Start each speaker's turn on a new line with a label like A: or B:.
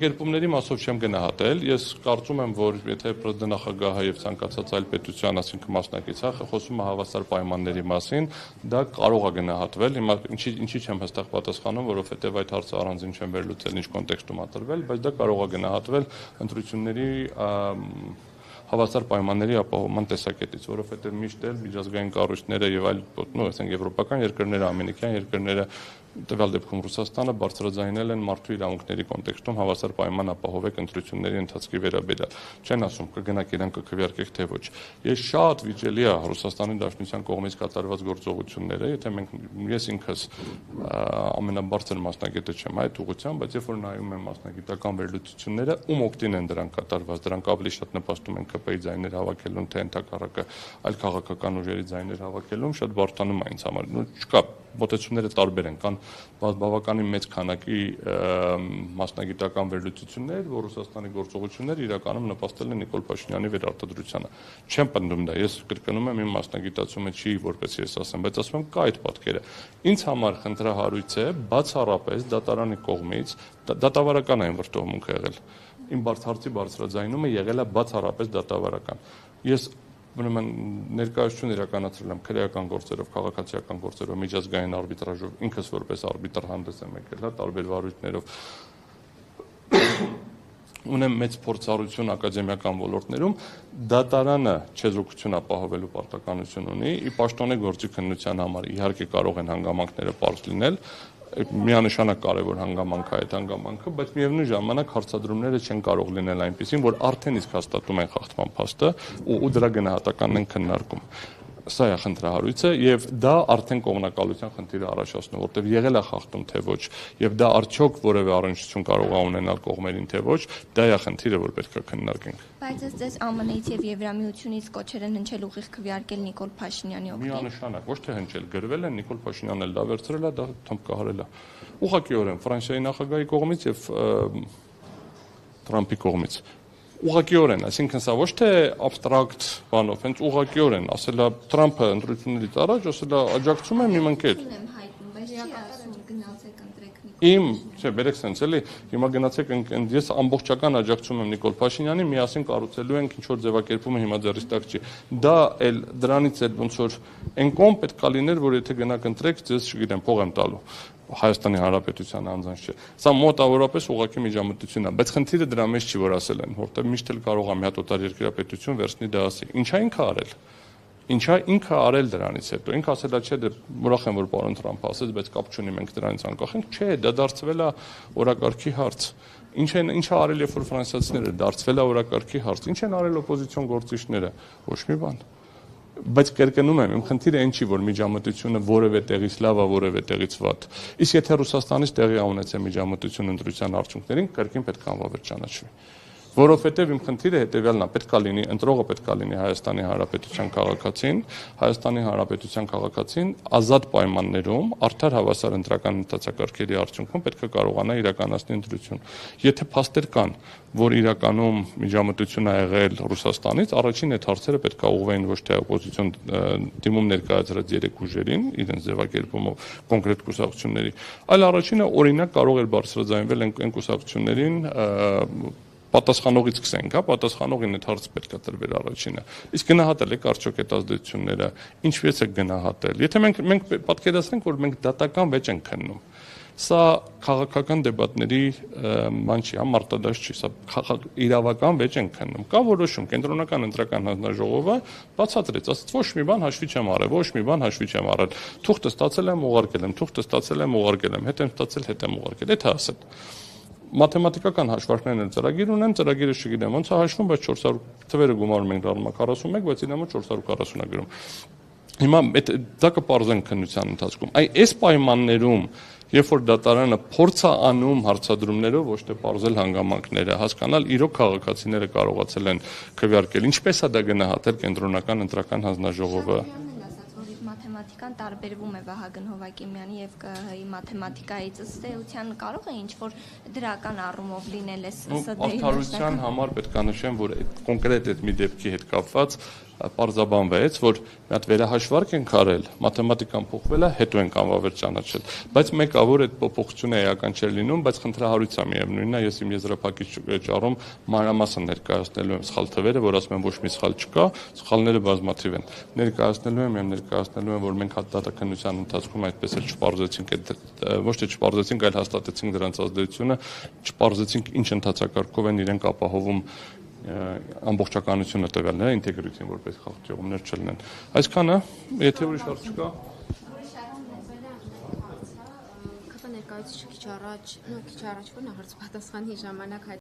A: Գերպումների մասով չեմ գնահատել, ես կարծում եմ, որ եթե նախագահը եւ ցանկացած այլ պետության, ասինքն մասնակիցը խոսում է հավասար պայմանների մասին, դա կարող է գնահատվել, հիմա ինչի չեմ հստակ պատասխանում, որովհետեւ այդ հարցը առանձին չեմ վերլուծել, ինչ կոնտեքստում է տրվել, բայց դա կարող է գնահատվել ընտրությունների հավասար պայմանների ապահովման տեսակետից, որովհետեւ միշտ էլ միջազգային կառույցները եւ այլ, ասենք եվրոպական երկրները, ամերիկյան երկրները, տվյալ դեպքում Ռուսաստանը բարձրաձայնել են մարդու իրավունքների կոնտեքստում հավասար պայման ապահովեք ընտրությունների ընթացքի վերաբերյալ։ Չեն ասում կգնաք իրեն կքվեարկեք թե ոչ։ Ես շատ վիճելի է Ռուսաստանի Դաշնության կողմից կատարված գործողությունները, եթե ես ինքս ամենաբարձր մասնագետը չեմ այդ ուղղությամբ, բայց երբ որ նայում եմ մասնագիտական վերլուծությունները, ում օգտին են դրանք կատարված, դրանք ավելի շատ նպաստում են ԿՊ-ի ձայներ հավաքելուն, թե ընդհակառակը այլ քաղաքական ուժերի ձայներ հավաքելուն, շատ բարդանում է ինձ համար։ Չկա մոտեցումները տարբեր են, կան բավականին մեծ քանակի մասնագիտական վերլուծություններ, որ Ռուսաստանի գործողությունները իրականում նպաստել են Նիկոլ Փաշինյանի վերարտադրությանը։ Չեմ պնդում դա, ես կրկնում եմ, իմ մասնագիտացումը չի, որպես ես ասեմ, բայց ասում եմ, կա այդ պատկերը։ Ինձ համար խնդրահարույց է բացառապես դատարանի կողմից, դատավարական այն վրդովմունքը եղել։ Իմ հարցի բարձրաձայնումը եղել է բացառապես դատավարական։ Ես ուրեմն ներկայացություն իրականացրել եմ քրեական գործերով, քաղաքացիական գործերով, միջազգային արբիտրաժով, ինքս որպես արբիտր հանդես եմ եկել, տարբեր վարույթներով։ Ունեմ մեծ փորձառություն ակադեմիական ոլորտներում, դատարանը չեզոքություն ապահովելու պարտականություն ունի, ի պաշտոնե գործի քննության համար իհարկե կարող են հանգամանքները պարզ լինել, միանշանակ կարևոր հանգամանք է այդ հանգամանքը, բայց միևնույն ժամանակ հարցադրումները չեն կարող լինել այնպիսին, որ արդեն իսկ հաստատում են խախտման փաստը ու դրա գնահատականն են քննարկում։ Սա է խնդրահարույցը եւ դա արդեն կողմնակալության խնդիրը առաջացնում, որտեղ եղել է խախտում թե ոչ եւ դա արդյոք որևէ առնչություն կարող է ունենալ կողմերին թե ոչ, դա է խնդիրը, որ պետք է քննարկենք։
B: Բայց ըստ ԱՄՆ-ից եւ Եվրամիությունից կոչեր են հնչել ուղիղ քվեարկել Նիկոլ Փաշինյանի օգտին։
A: Միանշանակ, ոչ թե հնչել, գրվել են, Նիկոլ Փաշինյանն էլ դա վերցրել է, դա թմբկահարել է։ Ուղղակիորեն Ֆրանսիայի նախագահի կողմից եւ Թրամփի կողմից։ Ուղղակիորեն, այսինքն սա ոչ թե abstract բանով, հենց ուղղակիորեն, ասել է Թրամփը ընտրություններից առաջ, ասել է աջակցում եմ իմ ընկեր։ Իմ, չէ, բերեք սենց էլի, հիմա գնացեք, ես ամբողջական աջակցում եմ Նիկոլ Փաշինյանին, միասին կառուցելու ենք ինչ-որ ձևակերպումը հիմա ձեռիս տակ չի։ Դա էլ դրանից էլ ոնց որ այն կողմ պետք է լիներ, որ եթե գնաք ընտրեք, ձեզ, չգիտեմ, փող եմ տալու։ Հայաստանի Հանրապետության անձանց չէ։ Սա մոտավորապես ուղղակի միջամտություն է, բայց խնդիրը դրա մեջ չի, որ ասել են, որտեղ միշտ էլ կարող է մի հատ օտարերկրյա պետություն վերցնի դա ասի։ Ինչա ինքը արել։ Ինչա ինքը արել դրանից հետո։ Ինքը ասել է, չէ, դե ուրախ եմ, որ պարոն Թրամփը ասեց, բայց կապ չունի, մենք դրանից անկախ ենք։ Չէ, դա դարձվել է օրակարգի հարց։ Ինչա արել, երբ որ ֆրանսիացիները դարձվել է օրակարգի հարց։ Ինչ են արել օպոզիցիոն գործիչները։ Ոչ մի բան։ Բայց կրկնում եմ, իմ խնդիրը այն չի, որ միջամտությունը որևէ տեղից լավ է, որևէ տեղից վատ։ Իսկ եթե Ռուսաստանից տեղի ունեցել միջամտություն ընտրության արդյունքներին, կրկին պետք է անվավեր ճանաչվի։ Որովհետև իմ խնդիրը հետևյալն է, պետք է լինի, ընտրողը պետք է լինի Հայաստանի Հանրապետության քաղաքացին, ազատ պայմաններում, արդար հավասար ընտրական ընթացակարգերի արդյունքում պետք է կարողանա իրականացնել ընտրություն։ Եթե փաստեր կան, որ իրականում միջամտություն է եղել Ռուսաստանից, առաջին այդ հարցերը պետք է ուղղվեն ոչ թե օպոզիցիոն դիմում ներկայացրած երեք ուժերին, իրենց ձևակերպումով կոնկրետ կուսակցությունների, այլ առաջինը օրինակ կարող էր բարձրաձայնվել այն կուսակցություններին պատասխանողից սկսենք, հա, պատասխանողին այդ հարցը պետք է տրվեր առաջինը։ Իսկ գնահատել եք արդյոք այդ ազդեցությունները, ինչպես եք գնահատել։ Եթե մենք պատկերացնենք, որ մենք դատական վեճ ենք քննում, սա քաղաքական դեբատների ման չի, մարտադաշտ չի, սա իրավական վեճ ենք քննում։ Կա որոշում, կենտրոնական ընտրական հանձնաժողովը բացատրեց, ասաց ոչ մի բան հաշվի չեմ արել, ոչ մի բան հաշվի չեմ արել։ Թուղթը ստացել եմ, ուղարկել եմ, թուղթը ստացել եմ, ուղարկել եմ, հետ եմ ստացել, հետ եմ ուղարկել։ Եթե ասել մաթեմատիկական հաշվարկներն են ծրագիր ունեն, ծրագիրը չգիտեմ ոնց է հաշվում, բայց 400 թվերը գումարում ենք դառնում 41, բայց ինձ համար 440 է գրում։ Հիմա դա կպարզենք քննության ընթացքում։ Այս պայմաններում, երբ որ դատարանը փորձ է անում հարցադրումներով ոչ թե պարզել հանգամանքները, հասկանալ իրոք քաղաքացիները կարողացել են քվեարկել, ինչպես է դա գնահատել կենտրոնական ընտրական հանձնաժողովը։
B: մաթեմատիկան տարբերվում է Վահագն Հովակիմյանի եւ ԿՀ-ի մաթեմատիկայից, ըստ էության կարող է ինչ-որ դրական առումով լինել այս ՍԴ-ի
A: Արդարության համար պետք է նշեմ, որ կոնկրետ այդ մի դեպքի հետ կապված պարզաբանվեց, որ մի հատ վերահաշվարկ ենք արել, մաթեմատիկան փոխվել է, հետո ենք անվավեր ճանաչել, բայց մեկը որ այդ փոփոխությունը էական չէր լինում, բայց խնդրահարույց է միևնույնն է, ես իմ եզրափակիչ ճառում մանրամասն ներկայացնելու եմ սխալ թվերը, որ ասում եմ ոչ մի սխալ չկա, սխալները բազմաթիվ են։ Ներկայացնելու եմ, որ մենք հաստատակնության ընթացքում այդպես էլ չպարզեցինք այդ ոչ թե չպարզեցինք, այլ հաստատեցինք դրանց ազդեցությունը, չպարզեցինք ինչ ընթացակարգով են իրենք ապահովում ամբողջականությունը տվյալները, ինտեգրիտին, որպես խախտումներ չլինեն։ Այսքանը, եթե ուրիշ հարց չկա։
C: ԿՊ ներկայացուցիչը քիչ առաջ, որ նախարարության պատասխանի ժամանակ